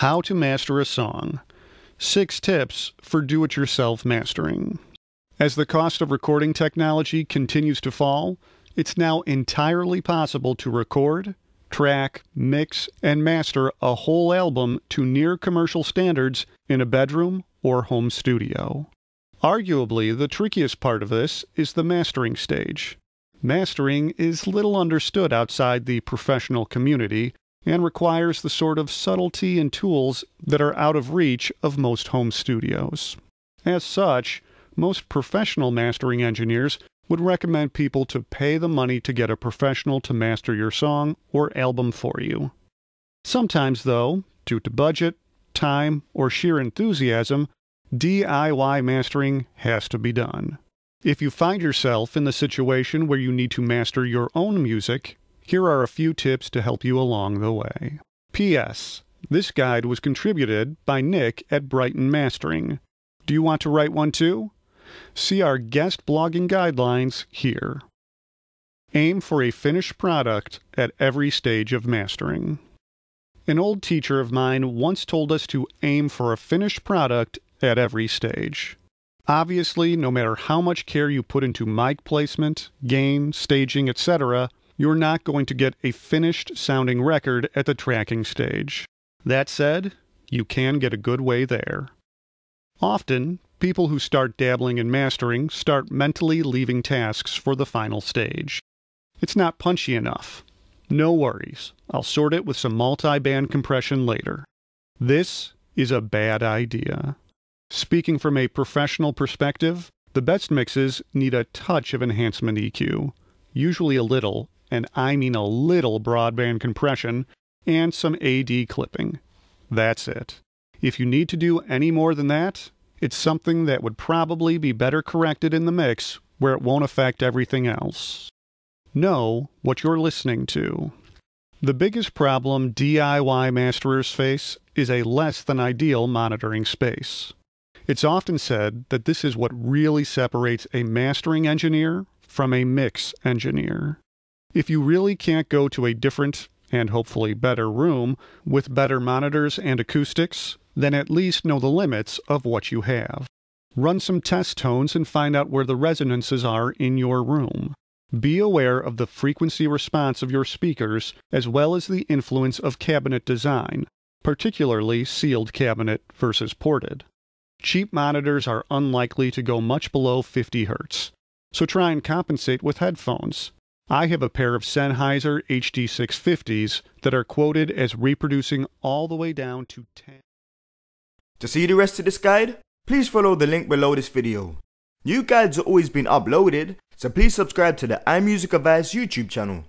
How to master a song. 6 tips for do-it-yourself mastering. As the cost of recording technology continues to fall, it's now entirely possible to record, track, mix, and master a whole album to near commercial standards in a bedroom or home studio. Arguably, the trickiest part of this is the mastering stage. Mastering is little understood outside the professional community and requires the sort of subtlety and tools that are out of reach of most home studios. As such, most professional mastering engineers would recommend people to pay the money to get a professional to master your song or album for you. Sometimes, though, due to budget, time, or sheer enthusiasm, DIY mastering has to be done. If you find yourself in the situation where you need to master your own music, here are a few tips to help you along the way. P.S. This guide was contributed by Nick at Brighton Mastering. Do you want to write one too? See our guest blogging guidelines here. Aim for a finished product at every stage of mastering. An old teacher of mine once told us to aim for a finished product at every stage. Obviously, no matter how much care you put into mic placement, gain, staging, etc., you're not going to get a finished sounding record at the tracking stage. That said, you can get a good way there. Often, people who start dabbling in mastering start mentally leaving tasks for the final stage. It's not punchy enough. No worries, I'll sort it with some multi-band compression later. This is a bad idea. Speaking from a professional perspective, the best mixes need a touch of enhancement EQ, usually a little, and I mean a little broadband compression, and some AD clipping. That's it. If you need to do any more than that, it's something that would probably be better corrected in the mix where it won't affect everything else. Know what you're listening to. The biggest problem DIY masterers face is a less than ideal monitoring space. It's often said that this is what really separates a mastering engineer from a mix engineer. If you really can't go to a different, and hopefully better room with better monitors and acoustics, then at least know the limits of what you have. Run some test tones and find out where the resonances are in your room. Be aware of the frequency response of your speakers as well as the influence of cabinet design, particularly sealed cabinet versus ported. Cheap monitors are unlikely to go much below 50 Hz, so try and compensate with headphones. I have a pair of Sennheiser HD650s that are quoted as reproducing all the way down to 10. To see the rest of this guide, please follow the link below this video. New guides are always being uploaded, so please subscribe to the iMusic Advice YouTube channel.